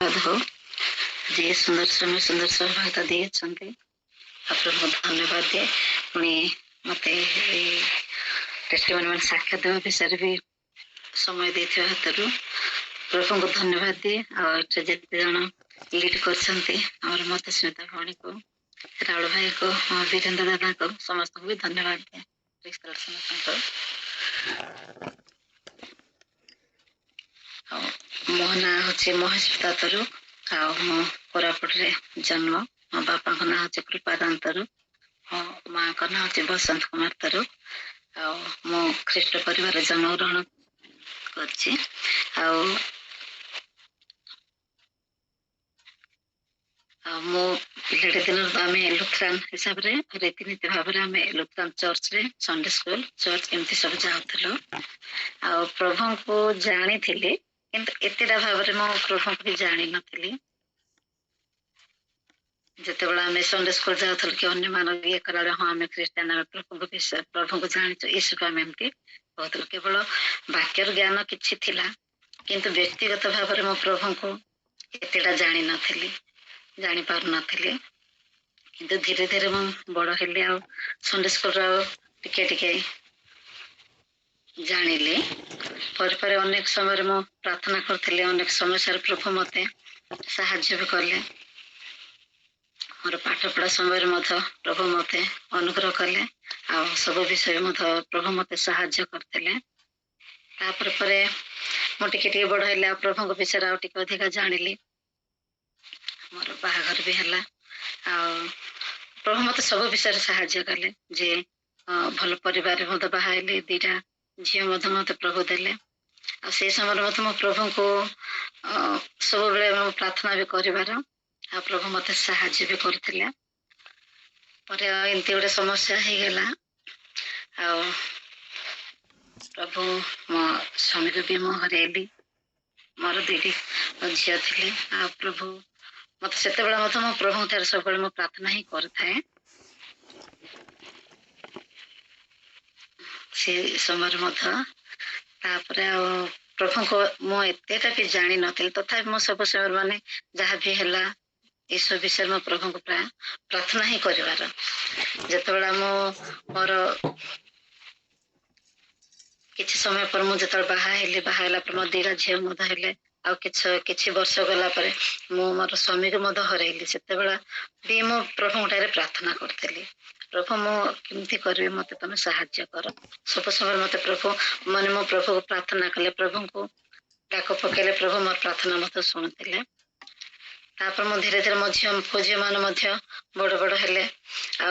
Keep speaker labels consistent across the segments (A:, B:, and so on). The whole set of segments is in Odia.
A: हो जे सुंदर समय सुंदर सहभागिता दिए आपको धन्यवाद दिए पुणी मत टेस्टिमनी साक्षात देवा विषय भी समय देथिबा हातरू प्रभु को धन्यवाद दिए और जिते जन लीड कर मत स्मिता भौणी को राउल भाई को वीरेन्द्र दादा को समस्त को भी धन्यवाद दिए समस्त मो ना हूँ महेश तरु मो कोरापुटे जन्म मो बापा ना हूँ कृपादांतरु मो माँ का ना हूँ बसंत कुमार तरु मो ख्रीष्ट परिवार जन्म ग्रहण कर मो पिलाटे दिन आम लुथरान हिसाब से रीतिनीति भाव में लुथरान चर्च रे संडे स्कूल चर्च एमती सब जाऊँ आ प्रभु को जानी किंतु एतेटा भाव में मो प्रभु को भी जानी नी जिते बड़ा आम संडे स्कूल जाऊँ कि अन्य मान ये कला हाँ आम ख्रीस्टान प्रभु को जानी यीशु को आम एमती कहूँ केवल वाक्यर ज्ञान किसी किंतु व्यक्तिगत भाव में मो प्रभु को एतेटा जानी नी जानी पार नथिले किंतु धीरे धीरे मु बड़ हेली आ संडे स्कूल टिके टिके जानिले पर अनेक समय मु प्रार्थना करथिले अनेक समस्या प्रभु मते सहाय्य भी करले मोर पाठ पढ़ा समय प्रभु मते अनुग्रह कले आ सब विषय प्रभु मते सहाय्य करथिले तापर परे मु टिके बड़ हेले प्रभु को विषय आ टिके अधिक जानिली मोर बाहाघर भी है प्रभु मत सब विषय साहाय्य कले जे भल परिवार मत बाहले दीटा झी मत प्रभु देले से समय मत मो प्रभु को सब बेले प्रार्थना भी कर प्रभु मत साहाय्य भी करते एमती गोटे समस्या हो गला प्रभु मो स्वामी को भी मो हरैली मोर दीदी झी थी आ प्रभु मत से मो प्रभु ठार सब मो प्रार्थना ही करे समय प्रभु को मो एतेटा भी जानी नी तथा मो सब समय माने जहाँ भी है ये सब विषय मो प्रभु को प्राय प्रार्थना ही कर जिते मोर किसी समय पर मुझे बाहला पर मो दीटा झी हेले आ किछि वर्ष गला परे मु मोर स्वामी को हरैली से भी मो प्रभु ठारे प्रार्थना करथिली प्रभु मो केमती करबे मते तमे सहाय्य कर सब समय मते प्रभु माने मो प्रभु को प्रार्थना कले प्रभु को डाक पकेले प्रभु मोर प्रार्थना मते सुनथिले तापर मो धीरे धीरे मो झी मान बड़ बड़ हेले आ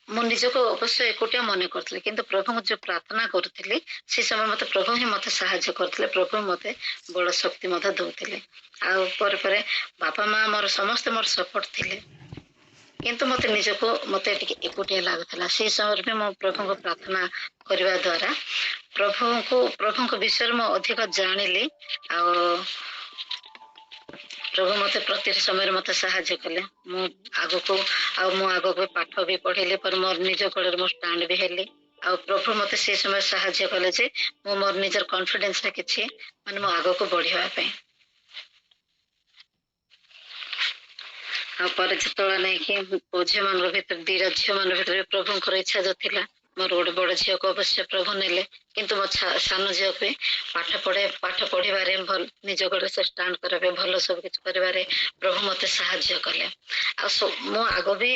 A: मु निजको अवश्य एकुटिया मन करथिले किंतु प्रभु जो प्रार्थना करथिले से समय मते प्रभु ही मते सहाय्य करथिले प्रभु मते बड़ शक्ति मते दउथिले आ पर बापा माँ मोर समस्त मोर सपोर्ट थिले किंतु मते निजको मते एकुटिया लागुथला से समय में मो प्रभु को प्रार्थना करबा द्वारा प्रभु को विषय में अधिक जानिली आ प्रभु मते प्रति समय मते सहाय्य कले मु आगो को पाठ भी पढ़ेले पर मोर निज गोड़ मो स्टैंड भी हेली आ प्रभु मते से समय सहाय्य कले जे मो मोर निजर कॉन्फिडेंस रे किछि माने मो आगो को बढ़िया पे आ पर जतला नै कि झी मान भीतर दीरा झी मान भीतर प्रभु को इच्छा जो थिला मोर गोटे बड़ झी को अवश्य प्रभु नेले किंतु मो सान झी को पाठ पढ़िबारे भल निज गोड़ से स्टैंड करबे भल सब किछ करबारे प्रभु मते सहाय्य कले आ मो आगो भी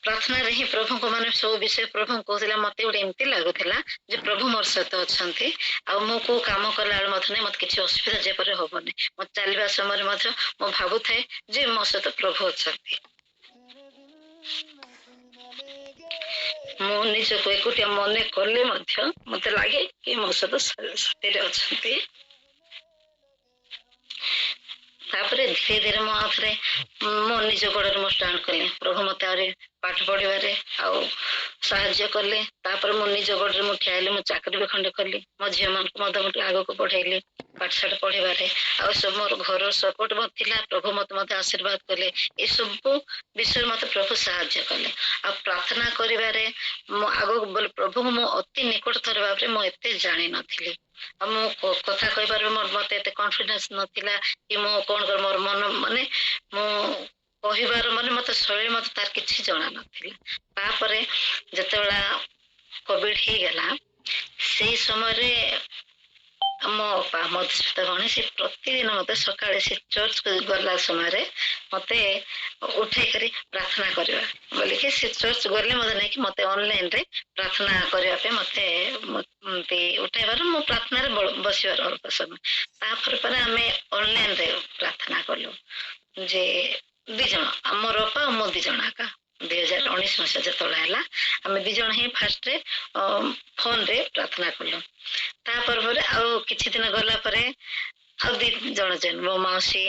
A: प्रार्थना रे ही प्रभु को माने सब विषय प्रभु कहला मते गोटे एमती लागुला जे प्रभु मोर सहित अच्छा आ मो को काम कला मत किसी असुविधा जेपर हेनी मत चलवा समय मो भावु थाए जे मो सहित प्रभु अच्छा मो निजको एकुटिया मन कले मत लगे कि मो सहित साथी अच्छा तापरे धीरे धीरे मो आखरे मो निज गोड़ मो स्टैंड कले प्रभु मत पाठ पढ़िबारे आउ साहाय्य कले तापर मो निज गोड़ मु ठियाले मो चाकरी भी खंडे कली मो झी मान को आगो को पढ़ेली पाठ साठ पढ़िबारे आ सब मोर घर सपोर्ट मत थिला प्रभु मत आशीर्वाद कले ए सब विषय मत प्रभु साहाय्य कले आ प्रार्थना करिबारे मो आगो बोल प्रभु मो अति निकटतर भाबरे मो एते जानि नथिली କଥା କହିପାରିବି ମତେ ଏତେ କନଫିଡେନ୍स ନଥିଲା କି ମୁଁ କଣ କର ମୋର ମନ ମାନେ ମୁଁ କହିବାର ମାନେ ମତେ ଶୈଳୀ ମତେ ତାର କିଛି ଜଣା ନଥିଲା। ତାପରେ ଯେତେବେଳେ କୋଭିଡ ହେଇଗଲା ସେଇ ସମୟରେ ଆମ ମଧୁସ୍ମିତା ଭଉଣୀ ସେ ପ୍ରତିଦିନ ମତେ ସକାଳେ ସେ ଚର୍ଚ୍ଚ ଗଲା ସମୟରେ ମତେ ଉଠେଇକରି ପ୍ରାର୍ଥନା କରିବା ବୋଲିକି ସେ ଚର୍ଚ୍ଚ ଗଲେ ମତେ ନେଇକି ମତେ ଅନଲାଇନ ରେ ପ୍ରାର୍ଥନା କରିବା ପାଇଁ ମତେ ଉଠେଇବାରୁ ମୁଁ ପ୍ରାର୍ଥନାରେ ବସିବାର ଅଳ୍ପ ସମୟ ତାପରେ ପରେ ଆମେ ଅନଲାଇନ ରେ ପ୍ରାର୍ଥନା କଲୁ ଯେ 2 ଜଣ ଆମର ଅପା ଆଉ ମୋ 2 ଜଣ ଆକା 2019 ମସିହା ଯେତେବେଳେ ହେଲା ଆମେ 2 ଜଣ ହିଁ ଫାଷ୍ଟରେ ଫୋନ ରେ ପ୍ରାର୍ଥନା କଲୁ। ତାପରେ ପରେ ଆଉ କିଛି ଦିନ ଗଲା ପରେ ଆଉ 2 ଜଣ ଯେନ୍ ମୋ ମାଉସୀ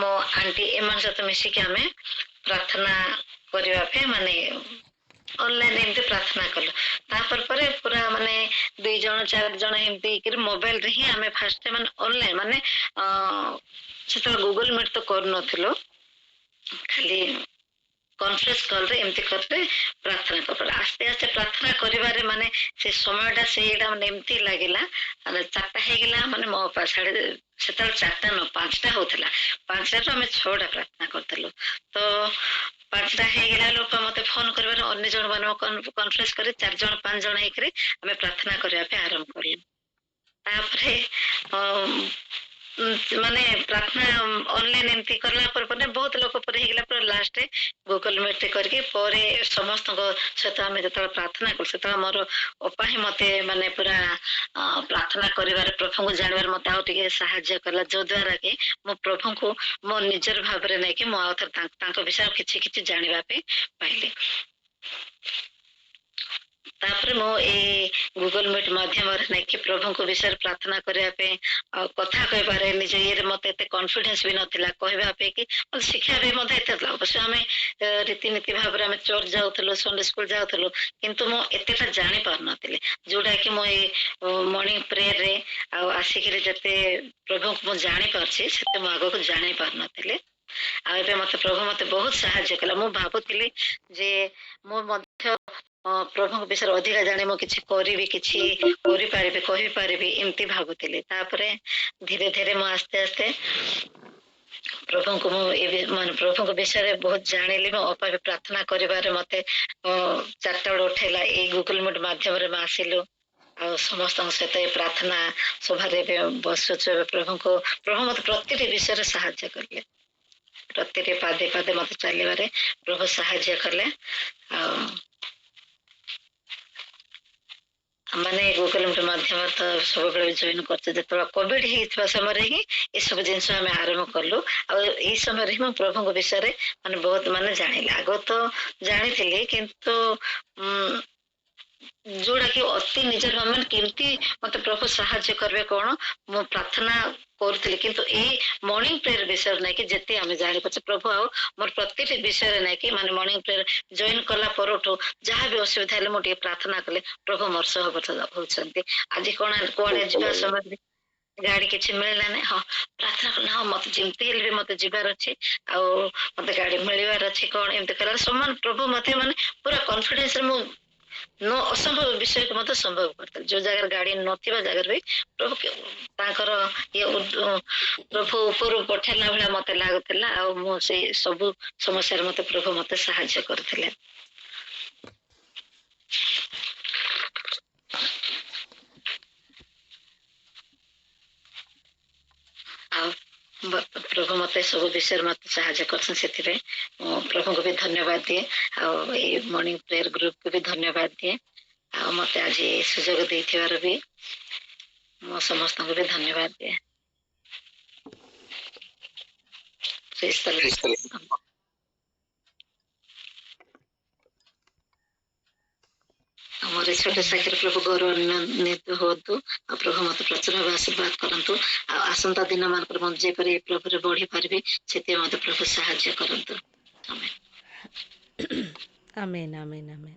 A: ମୋ ଆଣ୍ଟି ଏମାନ ସହିତ ମିଶିକି ଆମେ ପ୍ରାର୍ଥନା କରିବା ପାଇଁ ମାନେ ଅନଲାଇନ ଏମିତି ପ୍ରାର୍ଥନା କଲୁ। ତାପରେ ପରେ ପୁରା ମାନେ 2 ଜଣ 4 ଜଣ ଏମିତି ମୋବାଇଲ ରେ ହିଁ ଆମେ ଫାଷ୍ଟ ମାନେ ଅନଲାଇନ ମାନେ ସେତେବେଳେ ଗୁଗଲ ମିଟ ତ କରୁନଥିଲୁ ଖାଲି କନଫରେନ୍ସ କଲ ରେ ଏମିତି କରିରେ ପ୍ରାର୍ଥନା କର ଆସ୍ତେ ଆସ୍ତେ ପ୍ରାର୍ଥନା କରିବାରେ ମାନେ ସେ ସମୟଟା ସେଇଟା ମାନେ ଏମିତି ଲାଗିଲା 4ଟା ହେଇଗଲା ମାନେ ମୋ ସାଢେ ସେତେବେଳେ 4ଟା ନ 5ଟା ହଉଥିଲା 5ଟାରୁ ଆମେ 6ଟା ପ୍ରାର୍ଥନା କରିଥିଲୁ ତ 5ଟା ହେଇଗଲା ଲୋକ ମତେ ଫୋନ କରିବାରେ ଅନ୍ୟ ଜଣ ମାନେ କନଫରେନ୍ସ କରି 4 ଜଣ 5 ଜଣ ହେଇକରି ଆମେ ପ୍ରାର୍ଥନା କରିବା ପାଇଁ ଆରମ୍ଭ କଲୁ। ତାପରେ ମାନେ ପ୍ରାର୍ଥନା ଅନଲାଇନ ଏମିତି କଲା ପରେ ବହୁତ ଲୋକ ପରେ ହେଇଗଲା ପରେ ଲାଷ୍ଟ ଗୁଗଲ ମିଟ କରିକି ପରେ ସମସ୍ତଙ୍କ ସହିତ ଆମେ ଯେତେବେଳେ ପ୍ରାର୍ଥନା କଲୁ ସେତେବେଳେ ମୋର ଅପା ହିଁ ମତେ ମାନେ ପୁରା ପ୍ରାର୍ଥନା କରିବାରେ ପ୍ରଭୁଙ୍କୁ ଜାଣିବାରେ ମତେ ଆଉ ଟିକେ ସାହାଯ୍ୟ କଲା ଯୋଉ ଦ୍ଵାରା କି ମୁଁ ପ୍ରଭୁଙ୍କୁ ମୋ ନିଜର ଭାବରେ ନେଇକି ମୁଁ ଆଉ ଥରେ ତାଙ୍କ ବିଷୟରେ କିଛି କିଛି ଜାଣିବା ପାଇଁ ପାଇଲି। ତାପରେ ମୁଁ ଏଇ ଗୁଗଲ ମିଟ ମାଧ୍ୟମରେ ନେଇକି ପ୍ରଭୁଙ୍କ ବିଷୟରେ ପ୍ରାର୍ଥନା କରିବା ପାଇଁ ଆଉ କଥା କହିପାରେ ନିଜ ଇଏରେ ମତେ ଏତେ କନଫିଡେନ୍ସ ବି ନଥିଲା କହିବା ପାଇଁ କି ଶିକ୍ଷା ବି ମତେ ଏତେ ଥିଲା ଅବଶ୍ୟ ଆମେ ରୀତିନୀତି ଭାବରେ ଆମେ ଚର୍ଚ୍ଚ ଯାଉଥିଲୁ ସଣ୍ଡେ ସ୍କୁଲ ଯାଉଥିଲୁ କିନ୍ତୁ ମୁଁ ଏତେଟା ଜାଣି ପାରୁନଥିଲି ଯୋଉଟା କି ମୁଁ ଏଇ ମର୍ଣ୍ଣିଂ ପ୍ରେୟରରେ ଆଉ ଆସିକିରି ଯେତେ ପ୍ରଭୁଙ୍କୁ ମୁଁ ଜାଣିପାରୁଛି ସେତେ ମୁଁ ଆଗକୁ ଜାଣି ପାରୁନଥିଲି। ଆଉ ଏବେ ମତେ ପ୍ରଭୁ ମତେ ବହୁତ ସାହାଯ୍ୟ କଲା ମୁଁ ଭାବୁଥିଲି ଯେ ମୁଁ ମଧ୍ୟ ପ୍ରଭୁଙ୍କ ବିଷୟରେ ଅଧିକା ଜାଣି ମୁଁ କିଛି କରିବି କିଛି କରିପାରିବି କହିପାରିବି ଏମିତି ଭାବୁଥିଲି ତାପରେ ଧୀରେ ଧୀରେ ମୁଁ ଆସ୍ତେ ଆସ୍ତେ ପ୍ରଭୁଙ୍କୁ ମୁଁ ଏବେ ମାନେ ପ୍ରଭୁଙ୍କ ବିଷୟରେ ବହୁତ ଜାଣିଲି ମୋ ଅପା ବି ପ୍ରାର୍ଥନା କରିବାରେ ମତେ 4ଟା ବେଳେ ଉଠେଇଲା ଏଇ ଗୁଗଲ ମିଟ ମାଧ୍ୟମରେ ମୁଁ ଆସିଲୁ ଆଉ ସମସ୍ତଙ୍କ ସହିତ ଏ ପ୍ରାର୍ଥନା ସଭାରେ ଏବେ ବସୁଛୁ ଏବେ ପ୍ରଭୁ ମତେ ପ୍ରତିଟି ବିଷୟରେ ସାହାଯ୍ୟ କଲେ ପ୍ରତିଟି ପାଦେ ପାଦେ ମତେ ଚାଲିବାରେ ପ୍ରଭୁ ସାହାଯ୍ୟ କଲେ ଆଉ ମାନେ ଗୁଗଲ ମିଟ ମାଧ୍ୟମରେ ତ ସବୁବେଳେ ଜଏନ କରୁଛୁ ଯେତେବେଳେ କୋଭିଡ ହେଇଥିବା ସମୟରେ ହିଁ ଏସବୁ ଜିନିଷ ଆମେ ଆରମ୍ଭ କଲୁ ଆଉ ଏଇ ସମୟରେ ହିଁ ମୁଁ ପ୍ରଭୁଙ୍କ ବିଷୟରେ ମାନେ ବହୁତ ମାନେ ଜାଣିଲି ଆଗ ତ ଜାଣିଥିଲି କିନ୍ତୁ ଯୋଉଟା କି ଅତି ନିଜର ମାନେ କେମିତି ମତେ ପ୍ରଭୁ ସାହାଯ୍ୟ କରିବେ କଣ ମୁଁ ପ୍ରାର୍ଥନା କରୁଥିଲି କିନ୍ତୁ ଏଇ ମର୍ଣ୍ଣିଂ ପ୍ରେୟର ବିଷୟରେ ନାଇକି ଯେତେ ଆମେ ଜାଣିପାରୁଛେ ପ୍ରଭୁ ଆଉ ମୋର ପ୍ରତିଟି ବିଷୟରେ ନାଇକି ମାନେ ମର୍ଣ୍ଣିଂ ପ୍ରେୟର ଜଏନ କଲା ପରଠୁ ଯାହା ବି ଅସୁବିଧା ହେଲେ ମୁଁ ଟିକେ ପ୍ରାର୍ଥନା କଲେ ପ୍ରଭୁ ମୋର ସହବତ ହଉଛନ୍ତି ଆଜି କଣ କୁଆଡେ ଯିବା ସମୟରେ ଗାଡି କିଛି ମିଳିଲାନି ହଁ ପ୍ରାର୍ଥନା କଲେ ହଁ ମତେ ଯେମିତି ହେଲେ ବି ମତେ ଯିବାର ଅଛି ଆଉ ମତେ ଗାଡି ମିଳିବାର ଅଛି କଣ ଏମିତି କଲା ସମାନ ପ୍ରଭୁ ମତେ ମାନେ ପୁରା କନଫିଡେନ୍ସ ରେ ମୁଁ ଅସମ୍ଭବ ବିଷୟକୁ ମତେ ସମ୍ଭବ କରିଥିଲେ ଯୋଉ ଜାଗାରେ ଗାଡି ନଥିବା ଜାଗାରେ ବି ପ୍ରଭୁ ତାଙ୍କର ଇଏ ପ୍ରଭୁ ଉପରୁ ପଠେଇଲା ଭଳିଆ ମତେ ଲାଗୁଥିଲା ଆଉ ମୁଁ ସେଇ ସବୁ ସମସ୍ୟାରେ ମତେ ପ୍ରଭୁ ମତେ ସାହାଯ୍ୟ କରିଥିଲେ। ଆଉ ପ୍ରଭୁ ମତେ ସବୁ ବିଷୟରେ ମତେ ସାହାଯ୍ୟ କରୁଛନ୍ତି ସେଥିପାଇଁ ମୁଁ ପ୍ରଭୁଙ୍କୁ ବି ଧନ୍ୟବାଦ ଦିଏ ଆଉ ଏଇ ମର୍ଣ୍ଣିଂ ପ୍ରେୟର ଗ୍ରୁପକୁ ବି ଧନ୍ୟବାଦ ଦିଏ ଆଉ ମତେ ଆଜି ସୁଯୋଗ ଦେଇଥିବାରୁ ବି ମୁଁ ସମସ୍ତଙ୍କୁ ବି ଧନ୍ୟବାଦ ଦିଏ। हमारे छोटे सागर प्रभु गौरवान्वित हुअतु आ प्रभु मत प्रचुर भाव आशीर्वाद करंतु आ आसंता दिन मान पर जे पर प्रभु रे बढ़ी पारबे सेते मत प्रभु सहाय्य करंतु आमेन
B: आमेन आमेन आमेन।